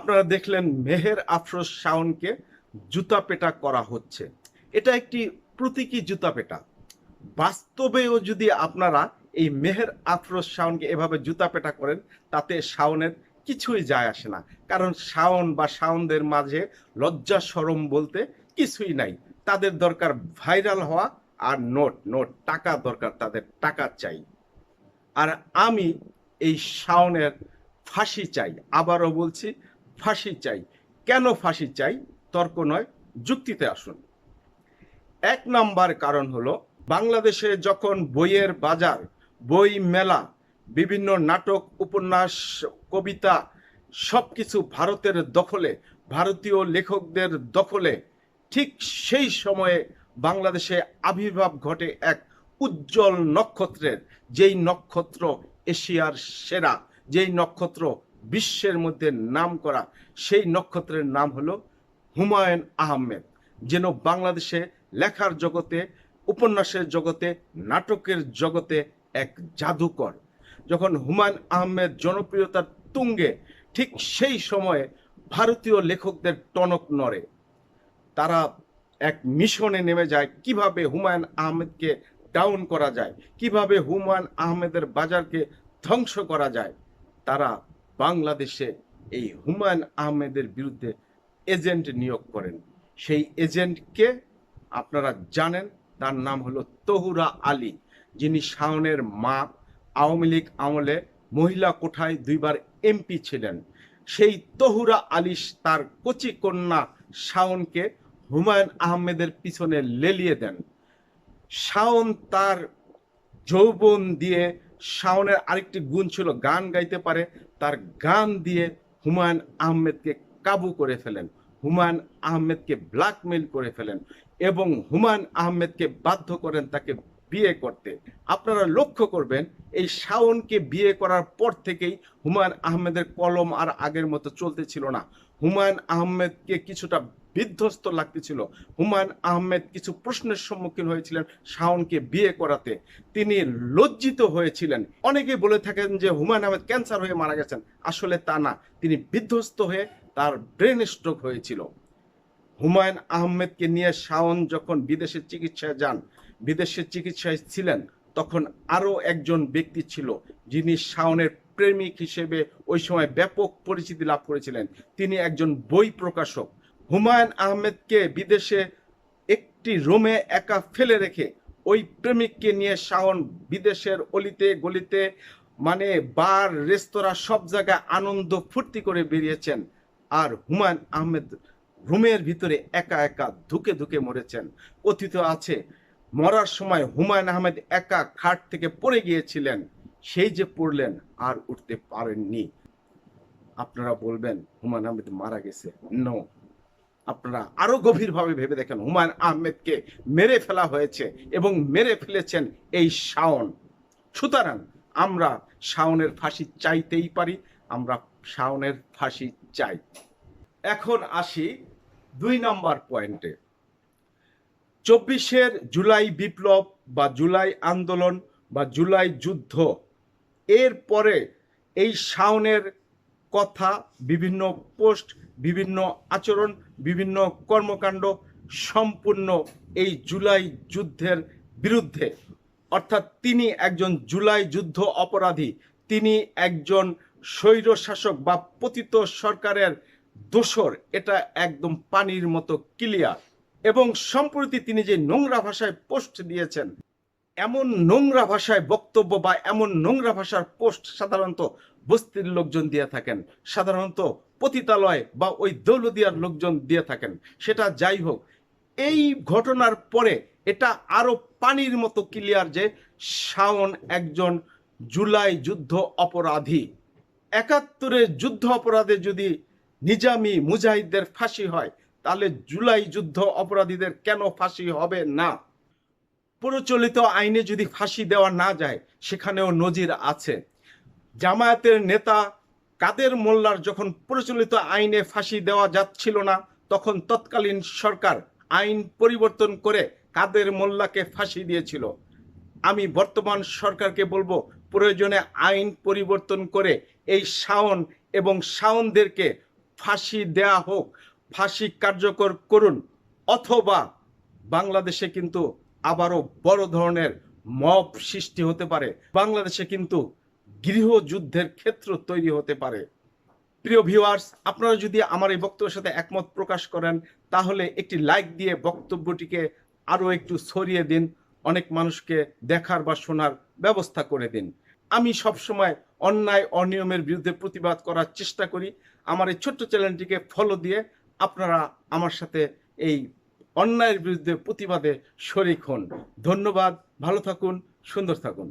আপনারা দেখলেন মেহের আফরোজ শাওনকে জুতা পেটা করা হচ্ছে। এটা একটি প্রতীকী জুতা পেটা। বাস্তবেও যদি আপনারা এই মেহের আফরোজ শাওনকে এভাবে জুতা পেটা করেন, তাতে শাওনের কিছুই যায় আসে না। কারণ শাওন বা শাওনদের মাঝে লজ্জা শরম বলতে কিছুই নাই। তাদের দরকার ভাইরাল হওয়া আর নোট নোট টাকা দরকার, তাদের টাকা চাই। আর আমি এই শাওনের ফাঁসি চাই। আবারও বলছি, ফাঁসি চাই। কেন ফাঁসি চাই? তর্ক নয়, যুক্তিতে আসুন। এক নাম্বার কারণ হলো, বাংলাদেশে যখন বইয়ের বাজার, বই মেলা, বিভিন্ন নাটক, উপন্যাস, কবিতা সবকিছু ভারতের দখলে, ভারতীয় লেখকদের দখলে, ঠিক সেই সময়ে বাংলাদেশে আবির্ভাব ঘটে এক উজ্জ্বল নক্ষত্রের। যেই নক্ষত্র এশিয়ার সেরা, যেই নক্ষত্র বিশ্বের মধ্যে নাম করা, সেই নক্ষত্রের নাম হলো হুমায়ুন আহমেদ। যেন বাংলাদেশে লেখার জগতে, উপন্যাসের জগতে, নাটকের জগতে এক জাদুকর। যখন হুমায়ুন আহমেদ জনপ্রিয়তার তুঙ্গে, ঠিক সেই সময়ে ভারতীয় লেখকদের টনক নড়ে। তারা এক মিশনে নেমে যায় কিভাবে হুমায়ুন আহমেদকে ডাউন করা যায়, কিভাবে হুমায়ুন আহমেদের বাজারকে ধ্বংস করা যায়। তারা বাংলাদেশে এই হুমায়ুন আহমেদের বিরুদ্ধে এজেন্ট নিয়োগ করেন। সেই এজেন্টকে আপনারা জানেন, তার নাম হলো তহুরা আলী, যিনি শাওনের মা। আওয়ামী লীগ আমলে মহিলা কোঠায় 2বার এমপি ছিলেন। সেই তহুরা আলী তার কচি কন্যা শাওনকে হুমায়ুন আহমেদের পিছনে লেলিয়ে দেন। শাওন তার যৌবন দিয়ে, শাওনের আরেকটি গুণ ছিল গান গাইতে পারে, তার গান দিয়ে হুমায়ুন আহমেদকে কাবু করে ফেলেন, হুমায়ুন আহমেদকে ব্ল্যাকমেইল করে ফেলেন এবং হুমায়ুন আহমেদকে বাধ্য করেন তাকে বিয়ে করতে। আপনারা লক্ষ্য করবেন, এই শাওনকে বিয়ে করার পর থেকেই হুমায়ুন আহমেদের কলম আর আগের মতো চলতেছিল না। হুমায়ুন আহমেদকে কিছুটা বিধ্বস্ত লাগতেছিল। হুমায়ুন আহমেদ কিছু প্রশ্নের সম্মুখীন হয়েছিলেন শাওনকে বিয়ে করাতে। তিনি লজ্জিত হয়েছিলেন। অনেকেই বলে থাকেন যে হুমায়ুন আহমেদ ক্যান্সার হয়ে মারা গেছেন। আসলে তা না, তিনি বিধ্বস্ত হয়ে তার ব্রেন স্ট্রোক হয়েছিল। হুমায়ুন আহমেদকে নিয়ে শাওন যখন বিদেশে চিকিৎসায় যান, বিদেশে চিকিৎসায় ছিলেন, তখন আরও একজন ব্যক্তি ছিল যিনি শাওনের প্রেমিক হিসেবে ওই সময় ব্যাপক পরিচিতি লাভ করেছিলেন। তিনি একজন বই প্রকাশক। হুমায়ুন আহমেদকে বিদেশে একটি রুমে একা ফেলে রেখে ওই প্রেমিককে নিয়ে শাওন বিদেশের অলিতে গলিতে, মানে বার, রেস্তোরাঁ, সব জায়গায় আনন্দ ফুর্তি করে বেরিয়েছেন। আর হুমায়ুন আহমেদ রুমের ভিতরে একা একা ধুকে ধুকে মরেছেন। কথিত আছে মরার সময় হুমায়ুন আহমেদ একা খাট থেকে পড়ে গিয়েছিলেন, সেই যে পড়লেন আর উঠতে পারেননি। আপনারা বলবেন হুমায়ুন আহমেদ মারা গেছে? নো, আপনারা আরো গভীরভাবে ভেবে দেখেন, হুমায়ুন আহমেদকে মেরে ফেলা হয়েছে এবং মেরে ফেলেছেন এই শাওন। সুতরাং আমরা শাওনের ফাঁসি চাইতেই পারি, আমরা শাওনের ফাঁসি চাই। এখন আসি 2 নম্বর পয়েন্টে। 24 জুলাই বিপ্লব বা জুলাই আন্দোলন বা জুলাই যুদ্ধ, এর পরে এই শাওনের কথা, বিভিন্ন পোস্ট, বিভিন্ন আচরণ, বিভিন্ন কর্মকাণ্ড সম্পূর্ণ এই জুলাই যুদ্ধের বিরুদ্ধে। অর্থাৎ তিনি একজন জুলাই যুদ্ধ অপরাধী, তিনি একজন স্বৈরশাসক বা পতিত সরকারের দোসর। এটা একদম পানির মতো ক্লিয়ার। এবং সম্প্রতি তিনি যে নোংরা ভাষায় পোস্ট দিয়েছেন, এমন নোংরা ভাষায় বক্তব্য বা এমন নোংরা ভাষার পোস্ট সাধারণত বস্তির লোকজন দিয়ে থাকেন, সাধারণত পতিতালয় বা ওই দৌলদিয়ার লোকজন দিয়ে থাকেন। সেটা যাই হোক, এই ঘটনার পরে এটা আরো পানির মতো ক্লিয়ার যে শাওন একজন জুলাই যুদ্ধ অপরাধী। 71-এর যুদ্ধ অপরাধে যদি নিজামী মুজাহিদদের ফাঁসি হয়, তাহলে জুলাই যুদ্ধ অপরাধীদের কেন ফাঁসি হবে না? প্রচলিত আইনে যদি ফাঁসি দেওয়া না যায়, সেখানেও নজির আছে। জামায়াতের নেতা কাদের মোল্লার যখন প্রচলিত আইনে ফাঁসি দেওয়া যাচ্ছিল না, তখন তৎকালীন সরকার আইন পরিবর্তন করে কাদের মোল্লাকে ফাঁসি দিয়েছিল। আমি বর্তমান সরকারকে বলবো, প্রয়োজনে আইন পরিবর্তন করে এই শাওন এবং শাওনদেরকে ফাঁসি দেয়া হোক, ফাঁসি কার্যকর করুন, অথবা বাংলাদেশে কিন্তু আবারও বড় ধরনের মব সৃষ্টি হতে পারে, বাংলাদেশে কিন্তু গৃহযুদ্ধের ক্ষেত্র তৈরি হতে পারে। প্রিয় ভিউয়ার্স, আপনারা যদি আমার এই বক্তব্যের সাথে একমত প্রকাশ করেন তাহলে একটি লাইক দিয়ে বক্তব্যটিকে আরও একটু ছড়িয়ে দিন, অনেক মানুষকে দেখার বা শোনার ব্যবস্থা করে দিন। আমি সবসময় অন্যায় অনিয়মের বিরুদ্ধে প্রতিবাদ করার চেষ্টা করি। আমার এই ছোট্ট চ্যানেলটিকে ফলো দিয়ে আপনারা আমার সাথে এই অন্যায়ের বিরুদ্ধে প্রতিবাদে শরিক হন। ধন্যবাদ, ভালো থাকুন, সুন্দর থাকুন।